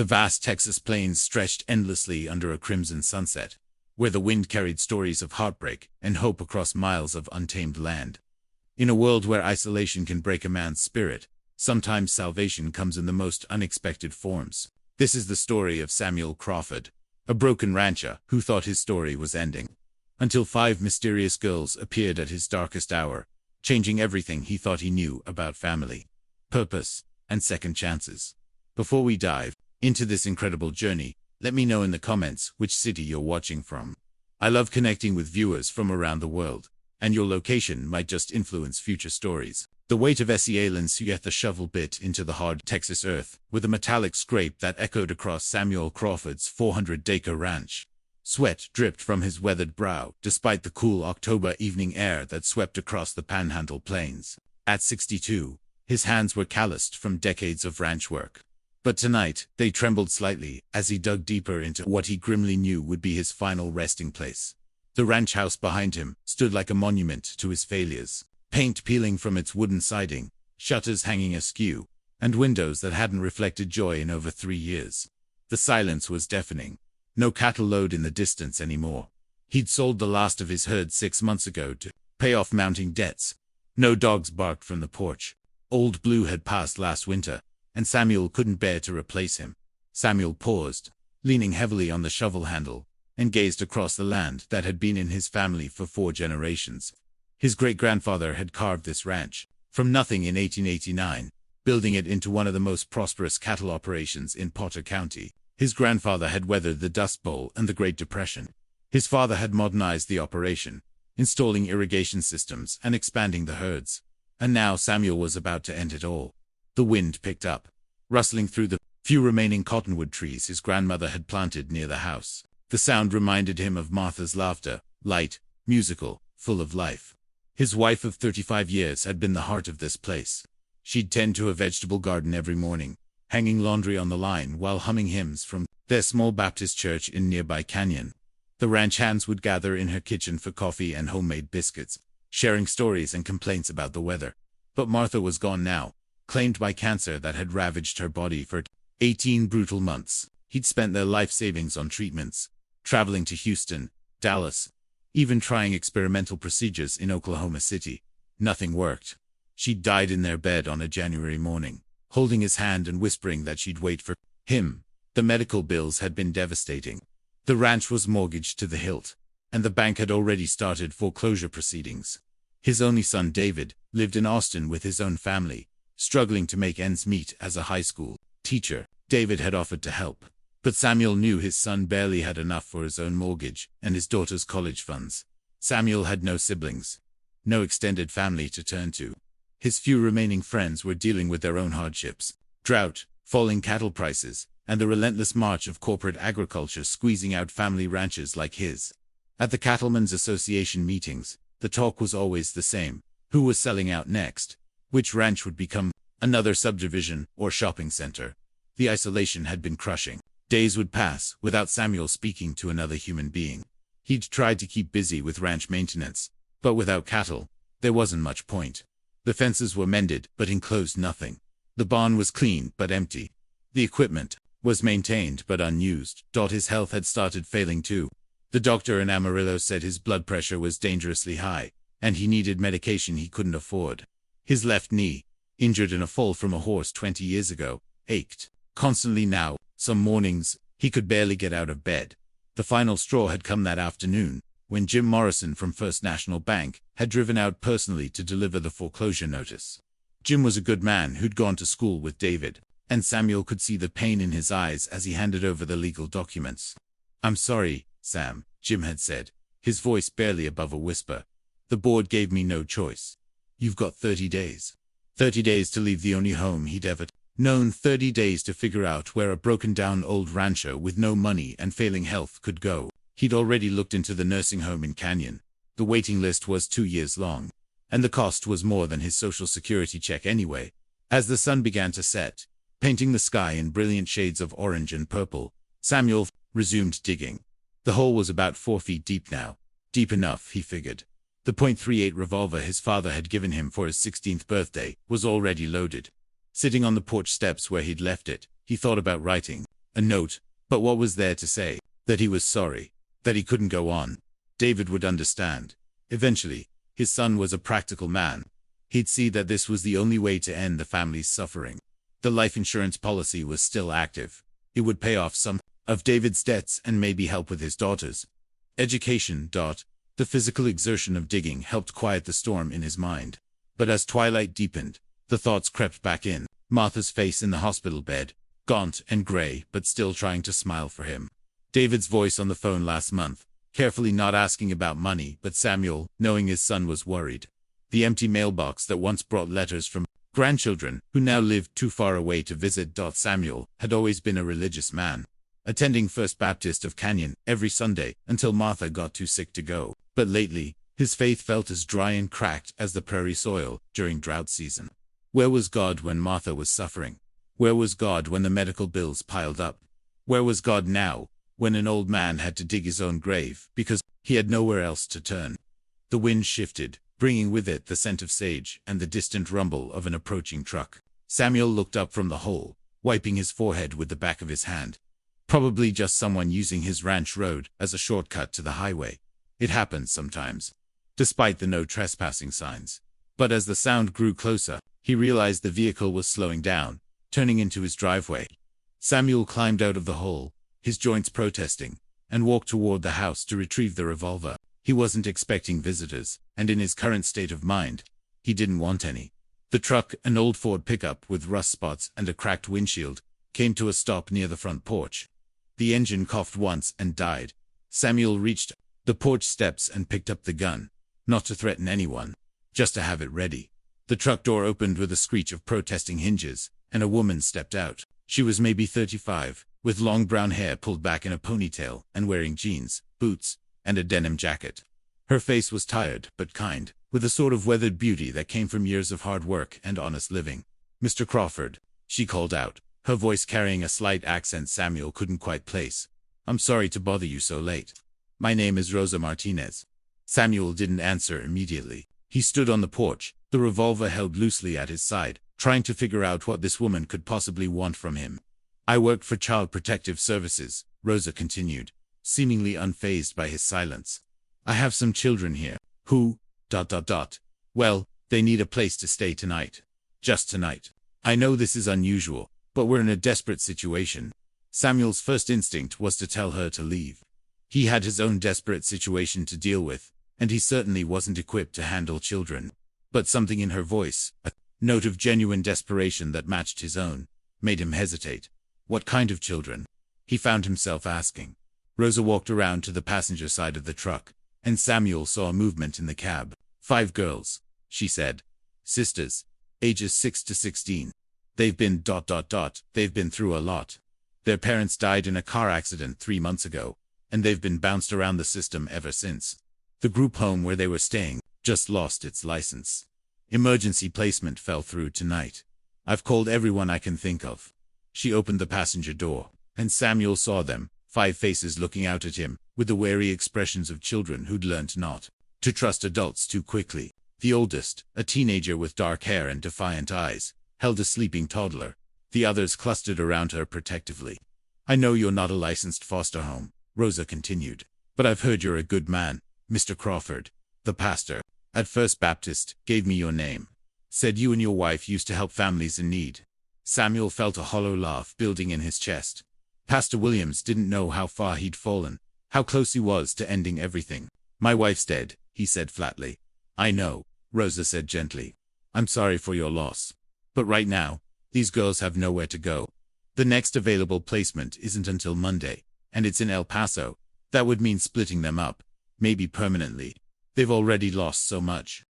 The vast Texas plains stretched endlessly under a crimson sunset, where the wind carried stories of heartbreak and hope across miles of untamed land. In a world where isolation can break a man's spirit, sometimes salvation comes in the most unexpected forms. This is the story of Samuel Crawford, a broken rancher who thought his story was ending, until 5 mysterious girls appeared at his darkest hour, changing everything he thought he knew about family, purpose, and second chances. Before we dive into this incredible journey, let me know in the comments which city you're watching from. I love connecting with viewers from around the world, and your location might just influence future stories. The weight of Allen's get the shovel bit into the hard Texas earth, with a metallic scrape that echoed across Samuel Crawford's 400-acre ranch. Sweat dripped from his weathered brow, despite the cool October evening air that swept across the Panhandle Plains. At 62, his hands were calloused from decades of ranch work. But tonight, they trembled slightly as he dug deeper into what he grimly knew would be his final resting place. The ranch house behind him stood like a monument to his failures, paint peeling from its wooden siding, shutters hanging askew, and windows that hadn't reflected joy in over 3 years. The silence was deafening. No cattle lowed in the distance anymore. He'd sold the last of his herd 6 months ago to pay off mounting debts. No dogs barked from the porch. Old Blue had passed last winter, and Samuel couldn't bear to replace him. Samuel paused, leaning heavily on the shovel handle, and gazed across the land that had been in his family for 4 generations. His great-grandfather had carved this ranch from nothing in 1889, building it into one of the most prosperous cattle operations in Potter County. His grandfather had weathered the Dust Bowl and the Great Depression. His father had modernized the operation, installing irrigation systems and expanding the herds. And now Samuel was about to end it all. The wind picked up, rustling through the few remaining cottonwood trees his grandmother had planted near the house. The sound reminded him of Martha's laughter, light, musical, full of life. His wife of 35 years had been the heart of this place. She'd tend to a vegetable garden every morning, hanging laundry on the line while humming hymns from their small Baptist church in nearby canyon. The ranch hands would gather in her kitchen for coffee and homemade biscuits, sharing stories and complaints about the weather. But Martha was gone now, claimed by cancer that had ravaged her body for 18 brutal months. He'd spent their life savings on treatments, traveling to Houston, Dallas, even trying experimental procedures in Oklahoma City. Nothing worked. She died in their bed on a January morning, holding his hand and whispering that she'd wait for him. The medical bills had been devastating. The ranch was mortgaged to the hilt, and the bank had already started foreclosure proceedings. His only son, David, lived in Austin with his own family, struggling to make ends meet as a high school teacher. David had offered to help, but Samuel knew his son barely had enough for his own mortgage and his daughter's college funds. Samuel had no siblings, no extended family to turn to. His few remaining friends were dealing with their own hardships: drought, falling cattle prices, and the relentless march of corporate agriculture squeezing out family ranches like his. At the Cattlemen's Association meetings, the talk was always the same: who was selling out next? Which ranch would become another subdivision or shopping center? The isolation had been crushing. Days would pass without Samuel speaking to another human being. He'd tried to keep busy with ranch maintenance, but without cattle, there wasn't much point. The fences were mended but enclosed nothing. The barn was clean but empty. The equipment was maintained but unused. His health had started failing too. The doctor in Amarillo said his blood pressure was dangerously high, and he needed medication he couldn't afford. His left knee, injured in a fall from a horse 20 years ago, ached constantly now. Some mornings, he could barely get out of bed. The final straw had come that afternoon, when Jim Morrison from First National Bank had driven out personally to deliver the foreclosure notice. Jim was a good man who'd gone to school with David, and Samuel could see the pain in his eyes as he handed over the legal documents. "I'm sorry, Sam," Jim had said, his voice barely above a whisper. "The board gave me no choice. You've got 30 days. 30 days to leave the only home he'd ever known, 30 days to figure out where a broken-down old rancher with no money and failing health could go." He'd already looked into the nursing home in Canyon. The waiting list was 2 years long, and the cost was more than his Social Security check anyway. As the sun began to set, painting the sky in brilliant shades of orange and purple, Samuel resumed digging. The hole was about 4 feet deep now. Deep enough, he figured. The .38 revolver his father had given him for his 16th birthday was already loaded. Sitting on the porch steps where he'd left it, he thought about writing. A note, but what was there to say? That he was sorry, that he couldn't go on. David would understand. Eventually, his son was a practical man. He'd see that this was the only way to end the family's suffering. The life insurance policy was still active. It would pay off some of David's debts and maybe help with his daughters' education. The physical exertion of digging helped quiet the storm in his mind. But as twilight deepened, the thoughts crept back in. Martha's face in the hospital bed, gaunt and gray, but still trying to smile for him. David's voice on the phone last month, carefully not asking about money, but Samuel, knowing his son was worried. The empty mailbox that once brought letters from grandchildren, who now lived too far away to visit. Samuel had always been a religious man, attending First Baptist of Canyon every Sunday until Martha got too sick to go. But lately, his faith felt as dry and cracked as the prairie soil during drought season. Where was God when Martha was suffering? Where was God when the medical bills piled up? Where was God now, when an old man had to dig his own grave because he had nowhere else to turn? The wind shifted, bringing with it the scent of sage and the distant rumble of an approaching truck. Samuel looked up from the hole, wiping his forehead with the back of his hand. Probably just someone using his ranch road as a shortcut to the highway. It happens sometimes, despite the no trespassing signs. But as the sound grew closer, he realized the vehicle was slowing down, turning into his driveway. Samuel climbed out of the hole, his joints protesting, and walked toward the house to retrieve the revolver. He wasn't expecting visitors, and in his current state of mind, he didn't want any. The truck, an old Ford pickup with rust spots and a cracked windshield, came to a stop near the front porch. The engine coughed once and died. Samuel reached the porch steps and picked up the gun, not to threaten anyone, just to have it ready. The truck door opened with a screech of protesting hinges, and a woman stepped out. She was maybe 35, with long brown hair pulled back in a ponytail and wearing jeans, boots, and a denim jacket. Her face was tired but kind, with a sort of weathered beauty that came from years of hard work and honest living. "Mr. Crawford," she called out, her voice carrying a slight accent Samuel couldn't quite place. "I'm sorry to bother you so late. My name is Rosa Martinez." Samuel didn't answer immediately. He stood on the porch, the revolver held loosely at his side, trying to figure out what this woman could possibly want from him. "I work for Child Protective Services," Rosa continued, seemingly unfazed by his silence. "I have some children here, who, ... Well, they need a place to stay tonight. Just tonight. I know this is unusual, but we're in a desperate situation." Samuel's first instinct was to tell her to leave. He had his own desperate situation to deal with, and he certainly wasn't equipped to handle children. But something in her voice, a note of genuine desperation that matched his own, made him hesitate. What kind of children? He found himself asking. Rosa walked around to the passenger side of the truck, and Samuel saw a movement in the cab. 5 girls, she said. Sisters, ages 6 to 16. They've been ... They've been through a lot. Their parents died in a car accident 3 months ago, and they've been bounced around the system ever since. The group home where they were staying just lost its license. Emergency placement fell through tonight. I've called everyone I can think of." She opened the passenger door, and Samuel saw them, 5 faces looking out at him, with the wary expressions of children who'd learned not to trust adults too quickly. The oldest, a teenager with dark hair and defiant eyes, held a sleeping toddler. The others clustered around her protectively. "I know you're not a licensed foster home," Rosa continued, "but I've heard you're a good man. Mr. Crawford, the pastor at First Baptist, gave me your name. Said you and your wife used to help families in need." Samuel felt a hollow laugh building in his chest. Pastor Williams didn't know how far he'd fallen, how close he was to ending everything. "My wife's dead," he said flatly. "I know," Rosa said gently. "I'm sorry for your loss. But right now, these girls have nowhere to go. The next available placement isn't until Monday, and it's in El Paso. That would mean splitting them up, maybe permanently. They've already lost so much."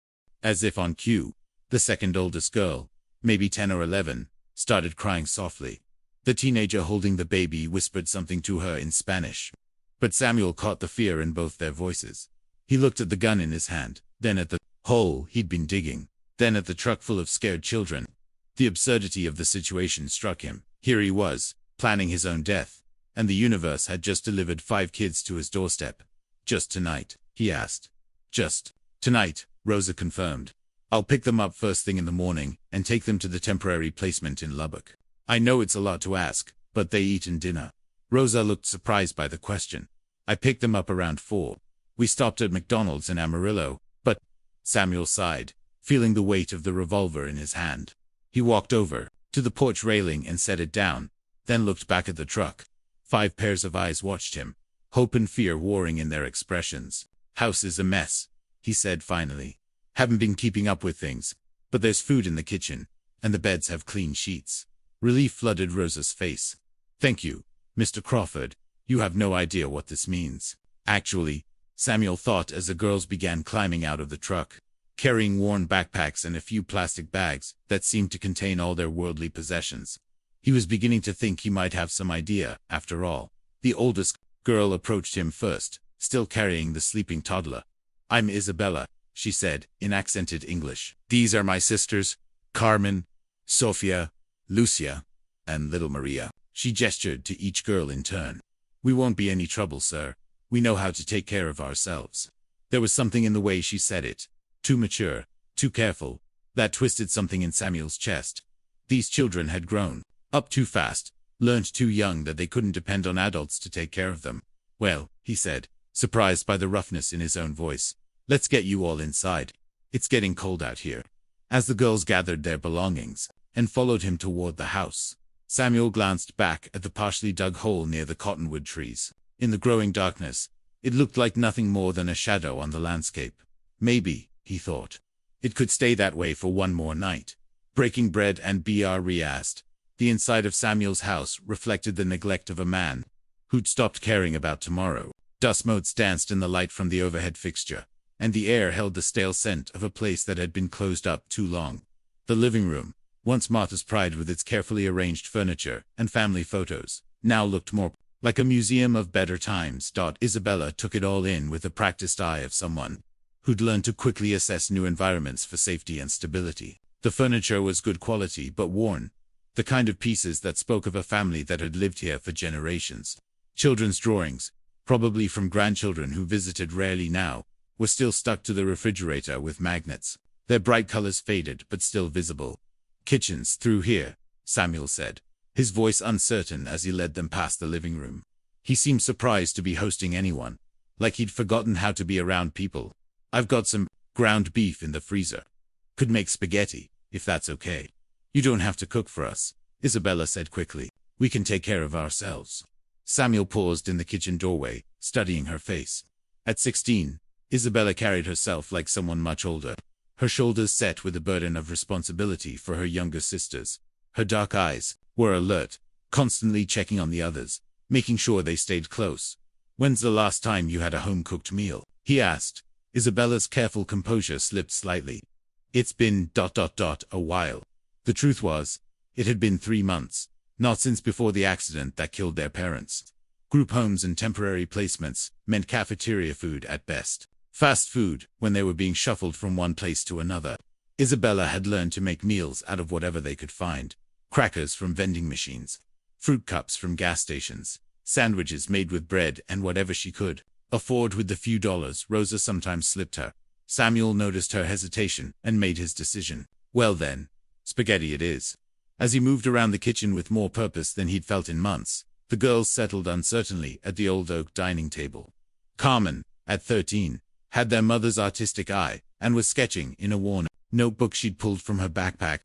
As if on cue, the second oldest girl, maybe 10 or 11, started crying softly. The teenager holding the baby whispered something to her in Spanish. But Samuel caught the fear in both their voices. He looked at the gun in his hand, then at the hole he'd been digging, then at the truck full of scared children. The absurdity of the situation struck him. Here he was, planning his own death, and the universe had just delivered 5 kids to his doorstep. "Just tonight?" he asked. "Just tonight," Rosa confirmed. "I'll pick them up first thing in the morning and take them to the temporary placement in Lubbock. I know it's a lot to ask, but they eaten dinner. Rosa looked surprised by the question. I picked them up around 4. We stopped at McDonald's in Amarillo, but Samuel sighed, feeling the weight of the revolver in his hand. He walked over to the porch railing and set it down, then looked back at the truck. 5 pairs of eyes watched him, hope and fear warring in their expressions. House is a mess, he said finally. Haven't been keeping up with things, but there's food in the kitchen, and the beds have clean sheets. Relief flooded Rosa's face. Thank you, Mr. Crawford. You have no idea what this means. Actually, Samuel thought as the girls began climbing out of the truck, carrying worn backpacks and a few plastic bags that seemed to contain all their worldly possessions. He was beginning to think he might have some idea, after all. The oldest girl approached him first, still carrying the sleeping toddler. I'm Isabella, she said, in accented English. These are my sisters, Carmen, Sofia, Lucia, and little Maria. She gestured to each girl in turn. We won't be any trouble, sir. We know how to take care of ourselves. There was something in the way she said it. Too mature, too careful. That twisted something in Samuel's chest. These children had grown up too fast, learned too young that they couldn't depend on adults to take care of them. Well, he said, surprised by the roughness in his own voice. Let's get you all inside. It's getting cold out here. As the girls gathered their belongings and followed him toward the house, Samuel glanced back at the partially dug hole near the cottonwood trees. In the growing darkness, it looked like nothing more than a shadow on the landscape. Maybe, he thought, it could stay that way for one more night. Breaking bread and asked. The inside of Samuel's house reflected the neglect of a man who'd stopped caring about tomorrow. Dust motes danced in the light from the overhead fixture, and the air held the stale scent of a place that had been closed up too long. The living room, once Martha's pride with its carefully arranged furniture and family photos, now looked more like a museum of better times. Isabella took it all in with the practiced eye of someone who'd learned to quickly assess new environments for safety and stability. The furniture was good quality but worn, the kind of pieces that spoke of a family that had lived here for generations. Children's drawings, probably from grandchildren who visited rarely now, were still stuck to the refrigerator with magnets. Their bright colors faded but still visible. Kitchens through here, Samuel said, his voice uncertain as he led them past the living room. He seemed surprised to be hosting anyone, like he'd forgotten how to be around people. I've got some ground beef in the freezer. Could make spaghetti, if that's okay. You don't have to cook for us, Isabella said quickly. We can take care of ourselves. Samuel paused in the kitchen doorway, studying her face. At 16, Isabella carried herself like someone much older, her shoulders set with the burden of responsibility for her younger sisters. Her dark eyes were alert, constantly checking on the others, making sure they stayed close. When's the last time you had a home-cooked meal? He asked. Isabella's careful composure slipped slightly. It's been ... a while. The truth was, it had been 3 months, not since before the accident that killed their parents. Group homes and temporary placements meant cafeteria food at best. Fast food, when they were being shuffled from one place to another. Isabella had learned to make meals out of whatever they could find. Crackers from vending machines, fruit cups from gas stations, sandwiches made with bread and whatever she could afford with the few dollars Rosa sometimes slipped her. Samuel noticed her hesitation and made his decision. Well then, spaghetti it is. As he moved around the kitchen with more purpose than he'd felt in months, the girls settled uncertainly at the old oak dining table. Carmen, at 13, had their mother's artistic eye and was sketching in a worn notebook she'd pulled from her backpack.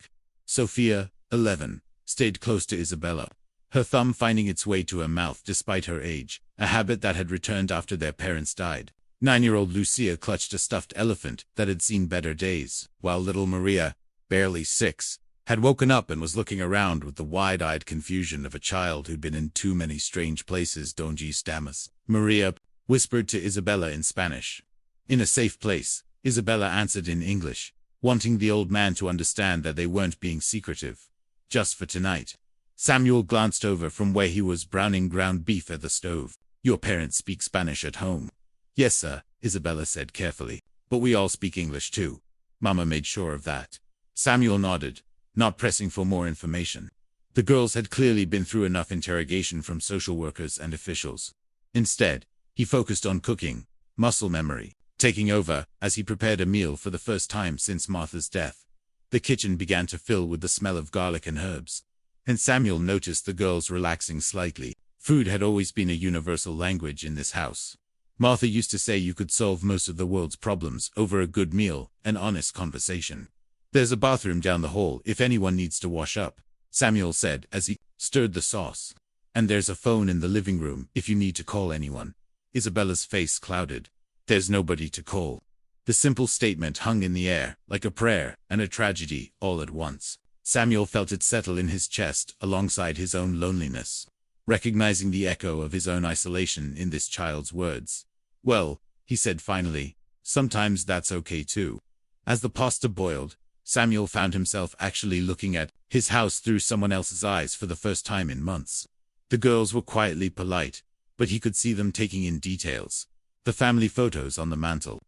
Sophia, 11, stayed close to Isabella, her thumb finding its way to her mouth despite her age, a habit that had returned after their parents died. 9-year-old Lucia clutched a stuffed elephant that had seen better days, while little Maria, barely 6, had woken up and was looking around with the wide-eyed confusion of a child who'd been in too many strange places. Donji Stamas. Maria whispered to Isabella in Spanish. In a safe place, Isabella answered in English, wanting the old man to understand that they weren't being secretive. Just for tonight. Samuel glanced over from where he was browning ground beef at the stove. Your parents speak Spanish at home? Yes, sir, Isabella said carefully. But we all speak English too. Mama made sure of that. Samuel nodded, not pressing for more information. The girls had clearly been through enough interrogation from social workers and officials. Instead, he focused on cooking, muscle memory, taking over as he prepared a meal for the first time since Martha's death. The kitchen began to fill with the smell of garlic and herbs. and Samuel noticed the girls relaxing slightly. Food had always been a universal language in this house. Martha used to say you could solve most of the world's problems over a good meal and honest conversation. There's a bathroom down the hall if anyone needs to wash up, Samuel said as he stirred the sauce. And there's a phone in the living room if you need to call anyone. Isabella's face clouded. There's nobody to call. The simple statement hung in the air, like a prayer and a tragedy all at once. Samuel felt it settle in his chest alongside his own loneliness, recognizing the echo of his own isolation in this child's words. Well, he said finally, sometimes that's okay too. As the pasta boiled, Samuel found himself actually looking at his house through someone else's eyes for the first time in months. The girls were quietly polite, but he could see them taking in details. The family photos on the mantel,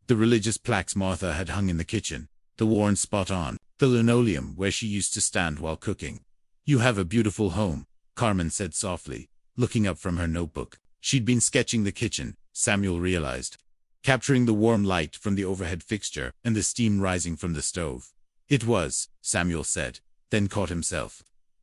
the religious plaques Martha had hung in the kitchen, the worn spot on the linoleum where she used to stand while cooking. You have a beautiful home, Carmen said softly, looking up from her notebook. She'd been sketching the kitchen, Samuel realized, capturing the warm light from the overhead fixture and the steam rising from the stove. It was, Samuel said, then caught himself.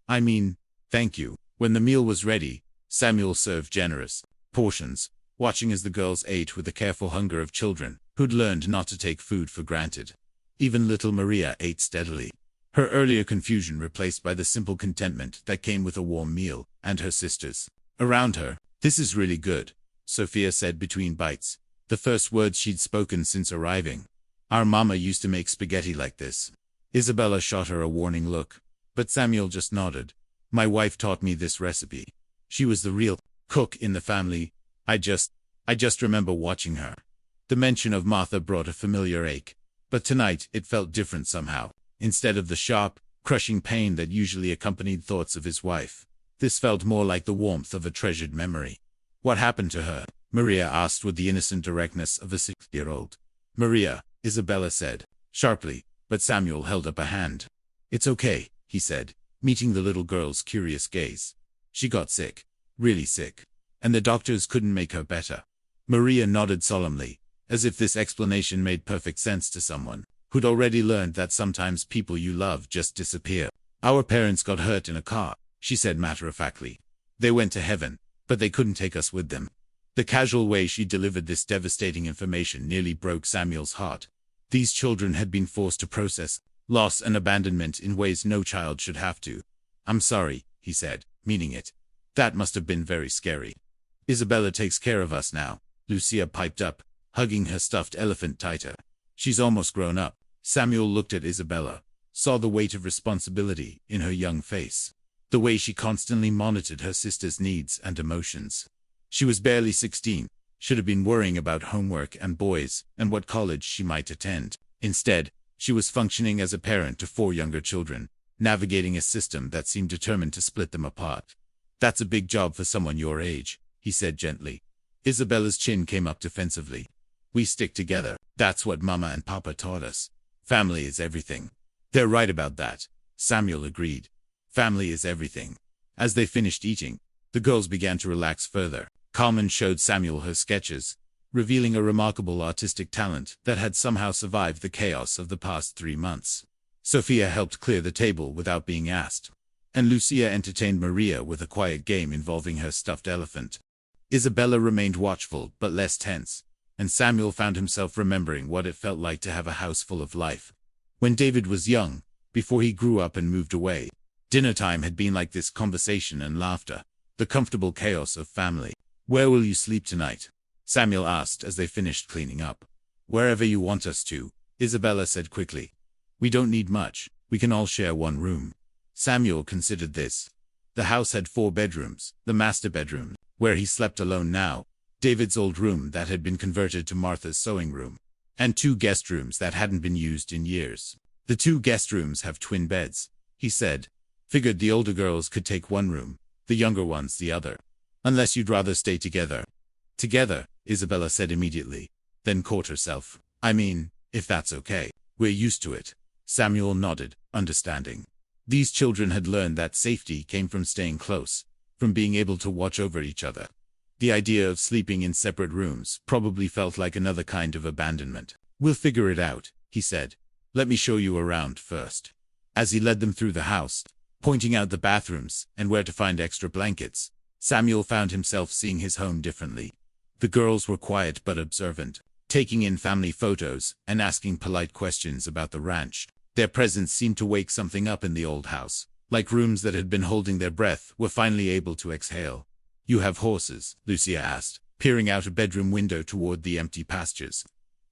I mean, thank you. When the meal was ready, Samuel served generous portions, watching as the girls ate with the careful hunger of children who'd learned not to take food for granted. Even little Maria ate steadily, her earlier confusion replaced by the simple contentment that came with a warm meal, and her sisters around her. This is really good, Sophia said between bites, the first words she'd spoken since arriving. Our mama used to make spaghetti like this. Isabella shot her a warning look, but Samuel just nodded. My wife taught me this recipe. She was the real cook in the family. I just remember watching her. The mention of Martha brought a familiar ache, but tonight it felt different somehow. Instead of the sharp, crushing pain that usually accompanied thoughts of his wife, this felt more like the warmth of a treasured memory. What happened to her? Maria asked with the innocent directness of a 6-year-old. Maria, Isabella said, sharply, but Samuel held up a hand. It's okay, he said, meeting the little girl's curious gaze. She got sick, really sick, and the doctors couldn't make her better. Maria nodded solemnly, as if this explanation made perfect sense to someone who'd already learned that sometimes people you love just disappear. Our parents got hurt in a car, she said matter-of-factly. They went to heaven, but they couldn't take us with them. The casual way she delivered this devastating information nearly broke Samuel's heart. These children had been forced to process loss and abandonment in ways no child should have to. I'm sorry, he said, meaning it. That must have been very scary. Isabella takes care of us now, Lucia piped up, hugging her stuffed elephant tighter. She's almost grown up. Samuel looked at Isabella, saw the weight of responsibility in her young face, the way she constantly monitored her sister's needs and emotions. She was barely 16, should have been worrying about homework and boys and what college she might attend. Instead, she was functioning as a parent to 4 younger children, navigating a system that seemed determined to split them apart. That's a big job for someone your age, he said gently. Isabella's chin came up defensively. We stick together. That's what Mama and Papa taught us. Family is everything. They're right about that, Samuel agreed. Family is everything. As they finished eating, the girls began to relax further. Carmen showed Samuel her sketches, revealing a remarkable artistic talent that had somehow survived the chaos of the past 3 months. Sophia helped clear the table without being asked, and Lucia entertained Maria with a quiet game involving her stuffed elephant. Isabella remained watchful but less tense, and Samuel found himself remembering what it felt like to have a house full of life. When David was young, before he grew up and moved away, dinner time had been like this: conversation and laughter, the comfortable chaos of family. Where will you sleep tonight? Samuel asked as they finished cleaning up. Wherever you want us to, Isabella said quickly. We don't need much. We can all share one room. Samuel considered this. The house had 4 bedrooms, the master bedroom, where he slept alone now, David's old room that had been converted to Martha's sewing room, and 2 guest rooms that hadn't been used in years. The 2 guest rooms have twin beds, he said. Figured the older girls could take one room, the younger ones the other. Unless you'd rather stay together. Together, Isabella said immediately, then caught herself. I mean, if that's okay. We're used to it. Samuel nodded, understanding. These children had learned that safety came from staying close, from being able to watch over each other. The idea of sleeping in separate rooms probably felt like another kind of abandonment. We'll figure it out, he said. Let me show you around first. As he led them through the house, pointing out the bathrooms and where to find extra blankets. Samuel found himself seeing his home differently. The girls were quiet but observant, taking in family photos and asking polite questions about the ranch. Their presence seemed to wake something up in the old house, like rooms that had been holding their breath were finally able to exhale. "You have horses?" Lucia asked, peering out a bedroom window toward the empty pastures.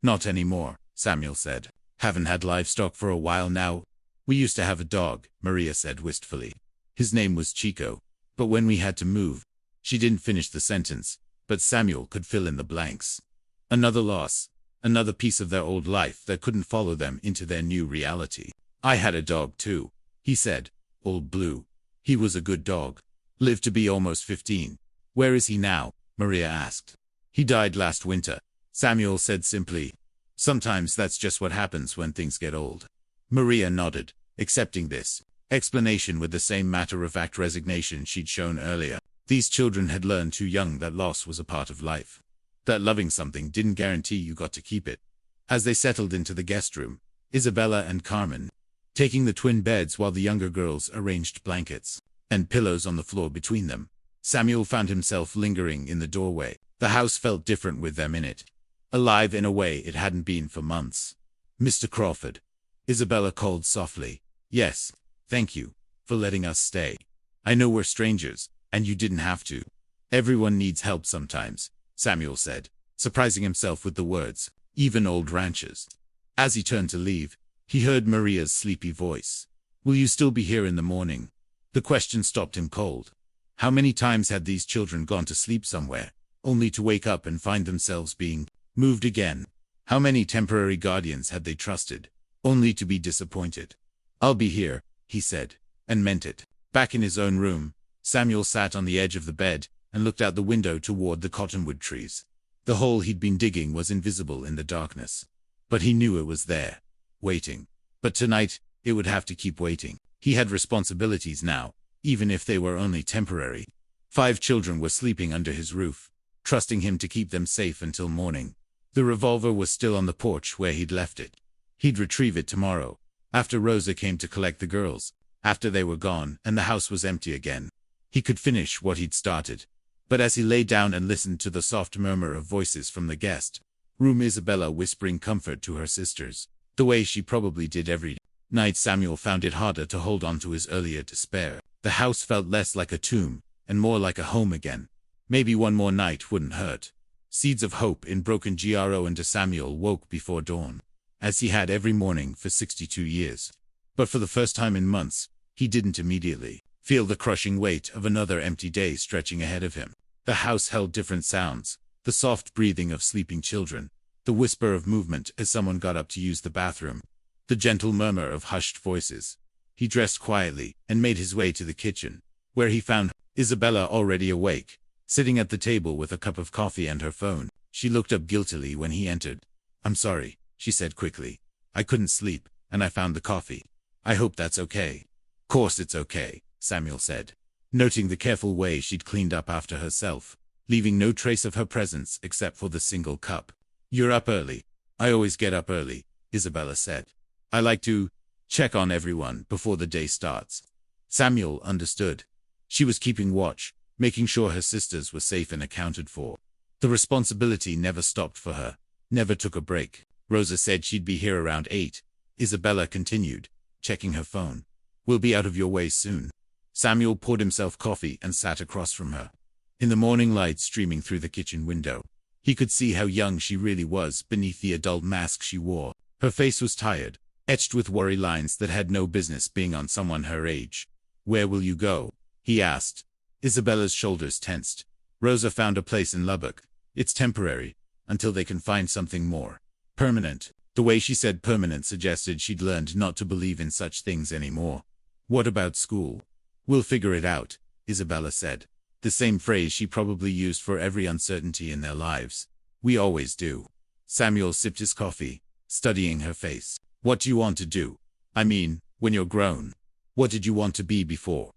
"Not anymore," Samuel said. "Haven't had livestock for a while now." "We used to have a dog," Maria said wistfully. "His name was Chico. But when we had to move—" She didn't finish the sentence, but Samuel could fill in the blanks. Another loss. Another piece of their old life that couldn't follow them into their new reality. "I had a dog too," he said. "Old Blue. He was a good dog. Lived to be almost 15. "Where is he now?" Maria asked. "He died last winter," Samuel said simply. "Sometimes that's just what happens when things get old." Maria nodded, accepting this explanation with the same matter-of-fact resignation she'd shown earlier. These children had learned too young that loss was a part of life. That loving something didn't guarantee you got to keep it. As they settled into the guest room, Isabella and Carmen, taking the twin beds while the younger girls arranged blankets and pillows on the floor between them, Samuel found himself lingering in the doorway. The house felt different with them in it, alive in a way it hadn't been for months. "Mr. Crawford," Isabella called softly. "Yes, thank you for letting us stay. I know we're strangers, and you didn't have to." "Everyone needs help sometimes," Samuel said, surprising himself with the words, "even old ranchers." As he turned to leave, he heard Maria's sleepy voice. "Will you still be here in the morning?" The question stopped him cold. How many times had these children gone to sleep somewhere, only to wake up and find themselves being moved again? How many temporary guardians had they trusted, only to be disappointed? "I'll be here," he said, and meant it. Back in his own room, Samuel sat on the edge of the bed and looked out the window toward the cottonwood trees. The hole he'd been digging was invisible in the darkness, but he knew it was there, waiting. But tonight, it would have to keep waiting. He had responsibilities now, even if they were only temporary. 5 children were sleeping under his roof, trusting him to keep them safe until morning. The revolver was still on the porch where he'd left it. He'd retrieve it tomorrow, after Rosa came to collect the girls, after they were gone and the house was empty again. He could finish what he'd started. But as he lay down and listened to the soft murmur of voices from the guest room, Isabella whispering comfort to her sisters, the way she probably did every night, Samuel found it harder to hold on to his earlier despair. The house felt less like a tomb and more like a home again. Maybe one more night wouldn't hurt. Seeds of hope in broken Gro and Samuel woke before dawn, as he had every morning for 62 years. But for the first time in months, he didn't immediately feel the crushing weight of another empty day stretching ahead of him. The house held different sounds, the soft breathing of sleeping children, the whisper of movement as someone got up to use the bathroom, the gentle murmur of hushed voices. He dressed quietly and made his way to the kitchen, where he found Isabella already awake, sitting at the table with a cup of coffee and her phone. She looked up guiltily when he entered. "I'm sorry," she said quickly. "I couldn't sleep, and I found the coffee. I hope that's okay." "Course it's okay," Samuel said, noting the careful way she'd cleaned up after herself, leaving no trace of her presence except for the single cup. "You're up early." "I always get up early," Isabella said. "I like to check on everyone before the day starts." Samuel understood. She was keeping watch, making sure her sisters were safe and accounted for. The responsibility never stopped for her, never took a break. "Rosa said she'd be here around 8, Isabella continued, checking her phone. "We'll be out of your way soon." Samuel poured himself coffee and sat across from her. In the morning light streaming through the kitchen window, he could see how young she really was beneath the adult mask she wore. Her face was tired, etched with worry lines that had no business being on someone her age. "Where will you go?" he asked. Isabella's shoulders tensed. "Rosa found a place in Lubbock. It's temporary, until they can find something more permanent." The way she said permanent suggested she'd learned not to believe in such things anymore. "What about school?" "We'll figure it out," Isabella said. The same phrase she probably used for every uncertainty in their lives. "We always do." Samuel sipped his coffee, studying her face. "What do you want to do? I mean, when you're grown. What did you want to be before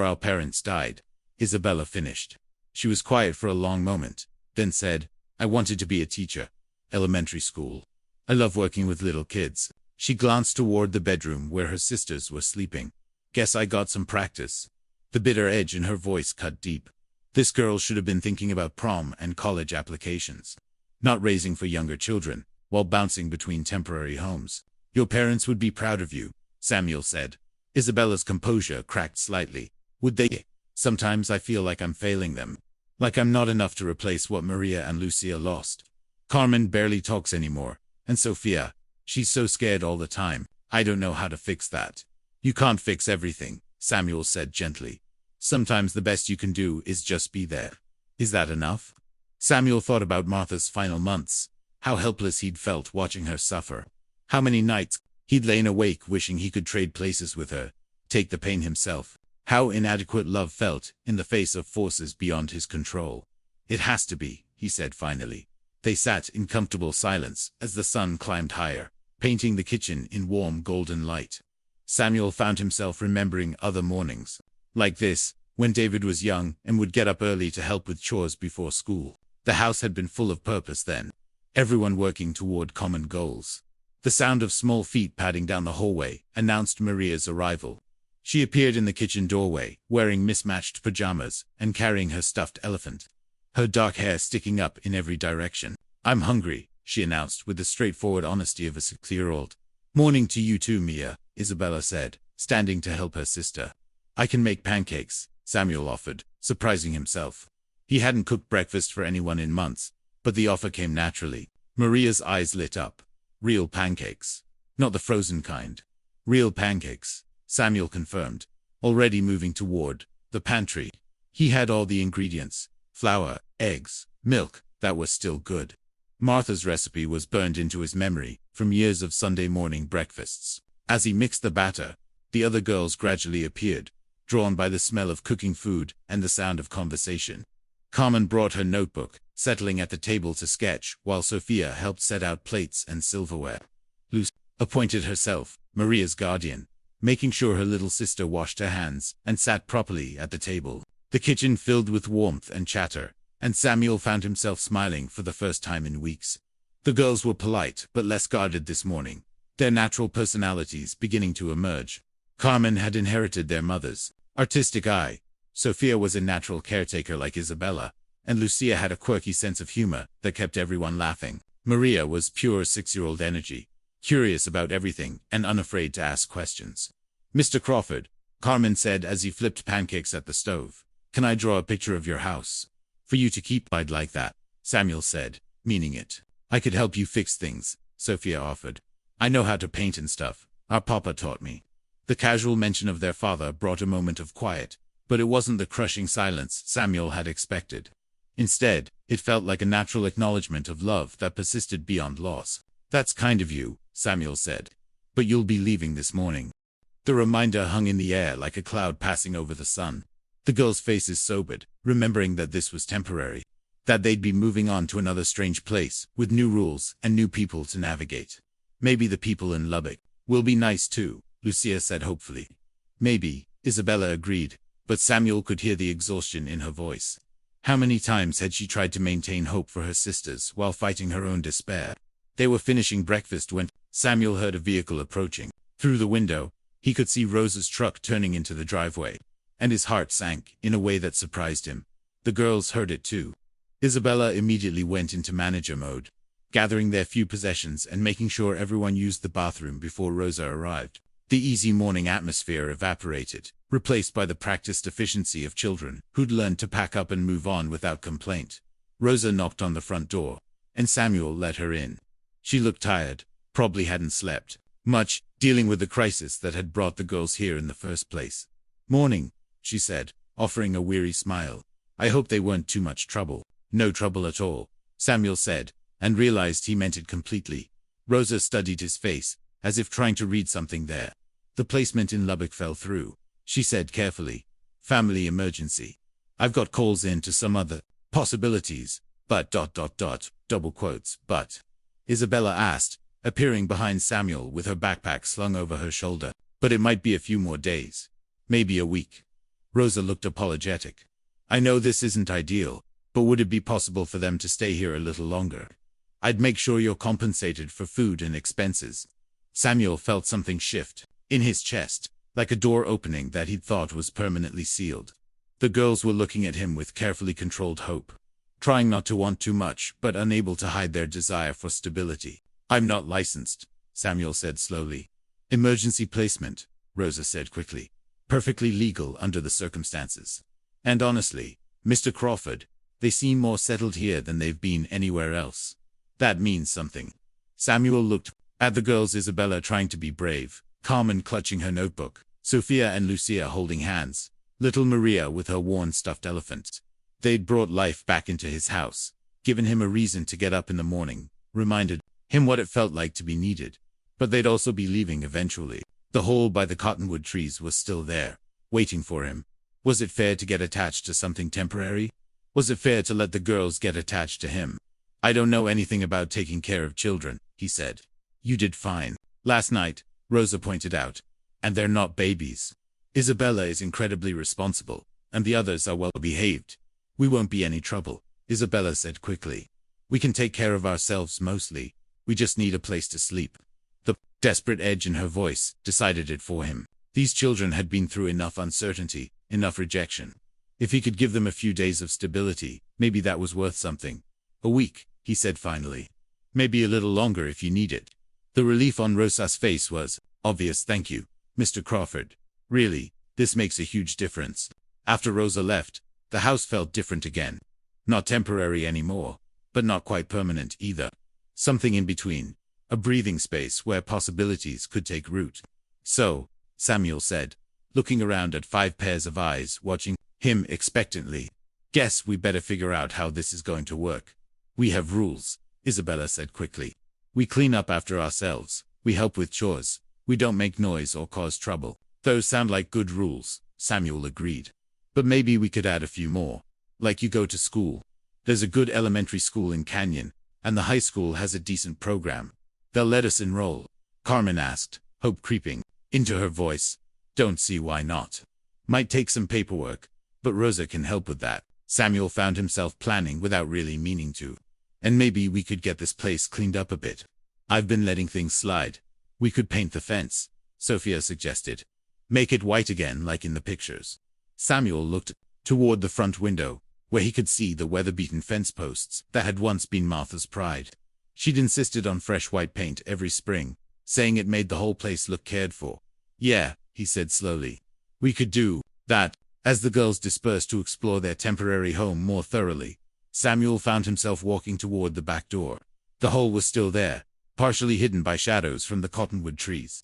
our parents died?" Isabella finished. She was quiet for a long moment, then said, "I wanted to be a teacher. Elementary school. I love working with little kids." She glanced toward the bedroom where her sisters were sleeping. Guess I got some practice. The bitter edge in her voice cut deep. This girl should have been thinking about prom and college applications, not raising for younger children, while bouncing between temporary homes. Your parents would be proud of you, Samuel said. Isabella's composure cracked slightly. Would they? Sometimes I feel like I'm failing them. Like I'm not enough to replace what Maria and Lucia lost. Carmen barely talks anymore, and Sophia, she's so scared all the time. I don't know how to fix that. You can't fix everything, Samuel said gently. Sometimes the best you can do is just be there. Is that enough? Samuel thought about Martha's final months, how helpless he'd felt watching her suffer. How many nights he'd lain awake wishing he could trade places with her, take the pain himself. How inadequate love felt in the face of forces beyond his control. It has to be, he said finally. They sat in comfortable silence as the sun climbed higher, painting the kitchen in warm golden light. Samuel found himself remembering other mornings, like this, when David was young and would get up early to help with chores before school. The house had been full of purpose then, everyone working toward common goals. The sound of small feet padding down the hallway announced Maria's arrival. She appeared in the kitchen doorway, wearing mismatched pajamas and carrying her stuffed elephant, her dark hair sticking up in every direction. I'm hungry, she announced with the straightforward honesty of a 6-year-old. Morning to you too, Mia, Isabella said, standing to help her sister. I can make pancakes, Samuel offered, surprising himself. He hadn't cooked breakfast for anyone in months, but the offer came naturally. Maria's eyes lit up. Real pancakes. Not the frozen kind. Real pancakes, Samuel confirmed, already moving toward the pantry. He had all the ingredients: flour, eggs, milk, that was still good. Martha's recipe was burned into his memory from years of Sunday morning breakfasts. As he mixed the batter, the other girls gradually appeared, drawn by the smell of cooking food and the sound of conversation. Carmen brought her notebook, settling at the table to sketch, while Sophia helped set out plates and silverware. Lucia appointed herself Maria's guardian, making sure her little sister washed her hands and sat properly at the table. The kitchen filled with warmth and chatter, and Samuel found himself smiling for the first time in weeks. The girls were polite but less guarded this morning, their natural personalities beginning to emerge. Carmen had inherited their mother's artistic eye. Sophia was a natural caretaker like Isabella, and Lucia had a quirky sense of humor that kept everyone laughing. Maria was pure 6-year-old energy, curious about everything and unafraid to ask questions. Mr. Crawford, Carmen said as he flipped pancakes at the stove, can I draw a picture of your house? For you to keep. I'd like that, Samuel said, meaning it. I could help you fix things, Sophia offered. I know how to paint and stuff. Our papa taught me. The casual mention of their father brought a moment of quiet, but it wasn't the crushing silence Samuel had expected. Instead, it felt like a natural acknowledgement of love that persisted beyond loss. That's kind of you, Samuel said. But you'll be leaving this morning. The reminder hung in the air like a cloud passing over the sun. The girls' faces sobered, remembering that this was temporary, that they'd be moving on to another strange place, with new rules and new people to navigate. Maybe the people in Lubbock will be nice too, Lucia said hopefully. Maybe, Isabella agreed, but Samuel could hear the exhaustion in her voice. How many times had she tried to maintain hope for her sisters while fighting her own despair? They were finishing breakfast when Samuel heard a vehicle approaching. Through the window, he could see Rosa's truck turning into the driveway, and his heart sank in a way that surprised him. The girls heard it too. Isabella immediately went into manager mode, gathering their few possessions and making sure everyone used the bathroom before Rosa arrived. The easy morning atmosphere evaporated, replaced by the practiced efficiency of children who'd learned to pack up and move on without complaint. Rosa knocked on the front door, and Samuel let her in. She looked tired, probably hadn't slept much, dealing with the crisis that had brought the girls here in the first place. Morning, she said, offering a weary smile. I hope they weren't too much trouble. No trouble at all, Samuel said, and realized he meant it completely. Rosa studied his face, as if trying to read something there. The placement in Lubbock fell through, she said carefully. Family emergency. I've got calls in to some other possibilities, but ... double quotes, but. Isabella asked, appearing behind Samuel with her backpack slung over her shoulder. But it might be a few more days. Maybe a week. Rosa looked apologetic. I know this isn't ideal, but would it be possible for them to stay here a little longer? I'd make sure you're compensated for food and expenses. Samuel felt something shift in his chest. like a door opening that he'd thought was permanently sealed. The girls were looking at him with carefully controlled hope, trying not to want too much, but unable to hide their desire for stability. "I'm not licensed," Samuel said slowly. "Emergency placement," Rosa said quickly. "Perfectly legal under the circumstances. And honestly, Mr. Crawford, they seem more settled here than they've been anywhere else. That means something." Samuel looked at the girls, Isabella trying to be brave, Carmen clutching her notebook, Sophia and Lucia holding hands, little Maria with her worn stuffed elephant. They'd brought life back into his house, given him a reason to get up in the morning, reminded him what it felt like to be needed. But they'd also be leaving eventually. The hole by the cottonwood trees was still there, waiting for him. Was it fair to get attached to something temporary? Was it fair to let the girls get attached to him? "I don't know anything about taking care of children," he said. "You did fine last night," Rosa pointed out. "And they're not babies. Isabella is incredibly responsible, and the others are well behaved. We won't be any trouble," Isabella said quickly. "We can take care of ourselves mostly. We just need a place to sleep." The desperate edge in her voice decided it for him. These children had been through enough uncertainty, enough rejection. If he could give them a few days of stability, maybe that was worth something. "A week," he said finally. "Maybe a little longer if you need it." The relief on Rosa's face was obvious. "Thank you, Mr. Crawford. Really, this makes a huge difference." After Rosa left, the house felt different again. Not temporary anymore, but not quite permanent either. Something in between. A breathing space where possibilities could take root. "So," Samuel said, looking around at 5 pairs of eyes watching him expectantly, "guess we better figure out how this is going to work." "We have rules," Isabella said quickly. "We clean up after ourselves. We help with chores. We don't make noise or cause trouble." "Those sound like good rules," Samuel agreed. "But maybe we could add a few more. Like you go to school. There's a good elementary school in Canyon, and the high school has a decent program. They'll let us enroll?" Carmen asked, hope creeping into her voice. "Don't see why not. Might take some paperwork, but Rosa can help with that." Samuel found himself planning without really meaning to. "And maybe we could get this place cleaned up a bit. I've been letting things slide. We could paint the fence," Sophia suggested. "Make it white again like in the pictures." Samuel looked toward the front window, where he could see the weather-beaten fence posts that had once been Martha's pride. She'd insisted on fresh white paint every spring, saying it made the whole place look cared for. "Yeah," he said slowly. "We could do that." As the girls dispersed to explore their temporary home more thoroughly, Samuel found himself walking toward the back door. The hole was still there, partially hidden by shadows from the cottonwood trees.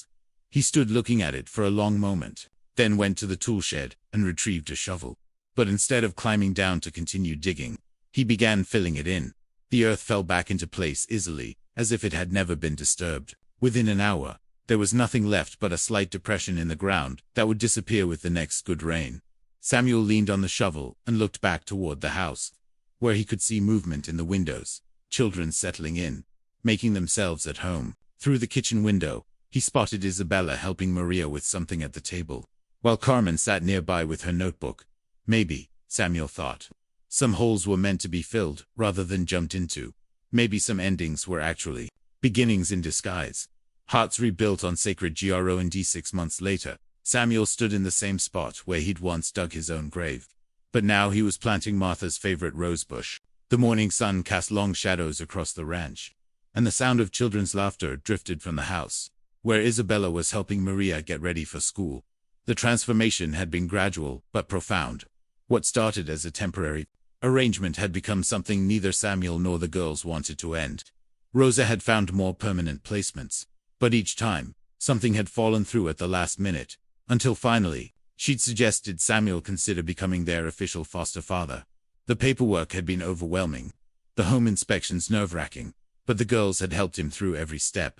He stood looking at it for a long moment, then went to the tool shed and retrieved a shovel. But instead of climbing down to continue digging, he began filling it in. The earth fell back into place easily, as if it had never been disturbed. Within an hour, there was nothing left but a slight depression in the ground that would disappear with the next good rain. Samuel leaned on the shovel and looked back toward the house, where he could see movement in the windows, children settling in, making themselves at home. Through the kitchen window, he spotted Isabella helping Maria with something at the table, while Carmen sat nearby with her notebook. Maybe, Samuel thought, some holes were meant to be filled rather than jumped into. Maybe some endings were actually beginnings in disguise. Hearts rebuilt on sacred ground. 6 months later, Samuel stood in the same spot where he'd once dug his own grave. But now he was planting Martha's favorite rosebush. The morning sun cast long shadows across the ranch, and the sound of children's laughter drifted from the house, where Isabella was helping Maria get ready for school. The transformation had been gradual but profound. What started as a temporary arrangement had become something neither Samuel nor the girls wanted to end. Rosa had found more permanent placements, but each time, something had fallen through at the last minute, until finally, she'd suggested Samuel consider becoming their official foster father. The paperwork had been overwhelming, the home inspections nerve-wracking, but the girls had helped him through every step.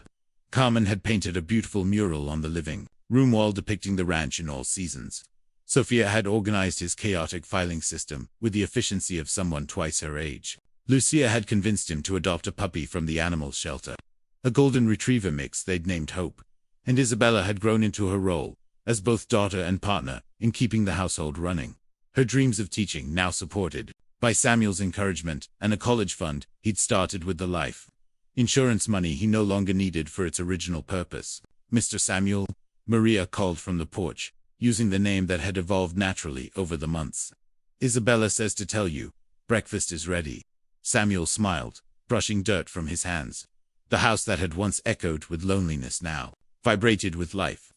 Carmen had painted a beautiful mural on the living room wall depicting the ranch in all seasons. Sophia had organized his chaotic filing system with the efficiency of someone twice her age. Lucia had convinced him to adopt a puppy from the animal shelter, a golden retriever mix they'd named Hope. And Isabella had grown into her role as both daughter and partner in keeping the household running. Her dreams of teaching now supported by Samuel's encouragement and a college fund he'd started with the life insurance money he no longer needed for its original purpose. "Mr. Samuel," Maria called from the porch, using the name that had evolved naturally over the months. Isabella says to tell you, breakfast is ready. Samuel smiled, brushing dirt from his hands. The house that had once echoed with loneliness now vibrated with life.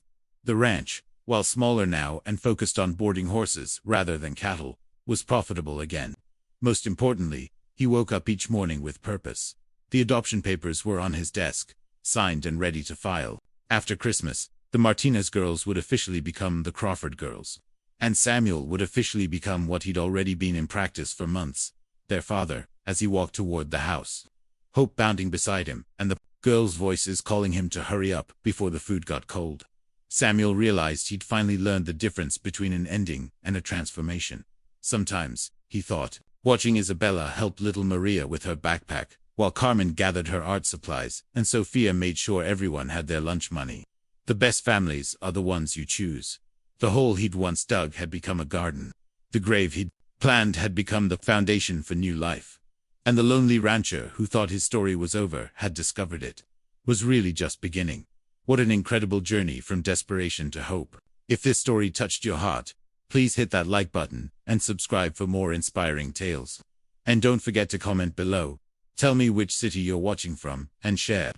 The ranch, while smaller now and focused on boarding horses rather than cattle, was profitable again. Most importantly, he woke up each morning with purpose. The adoption papers were on his desk, signed and ready to file. After Christmas, the Martinez girls would officially become the Crawford girls. And Samuel would officially become what he'd already been in practice for months, their father, as he walked toward the house. Hope bounding beside him, and the girls' voices calling him to hurry up before the food got cold. Samuel realized he'd finally learned the difference between an ending and a transformation. Sometimes, he thought, watching Isabella help little Maria with her backpack, while Carmen gathered her art supplies, and Sophia made sure everyone had their lunch money. The best families are the ones you choose. The hole he'd once dug had become a garden. The grave he'd planned had become the foundation for new life. And the lonely rancher who thought his story was over had discovered it was really just beginning. What an incredible journey from desperation to hope. If this story touched your heart, please hit that like button and subscribe for more inspiring tales. And don't forget to comment below. Tell me which city you're watching from, and share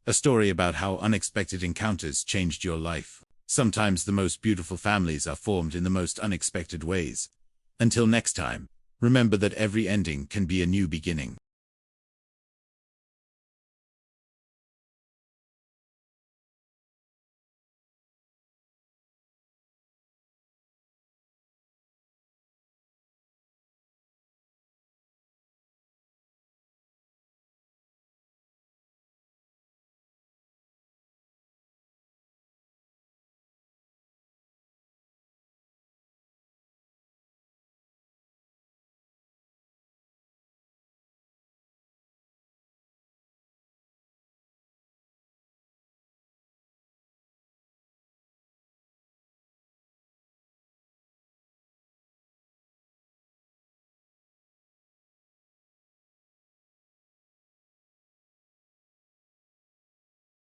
a story about how unexpected encounters changed your life. Sometimes the most beautiful families are formed in the most unexpected ways. Until next time, remember that every ending can be a new beginning.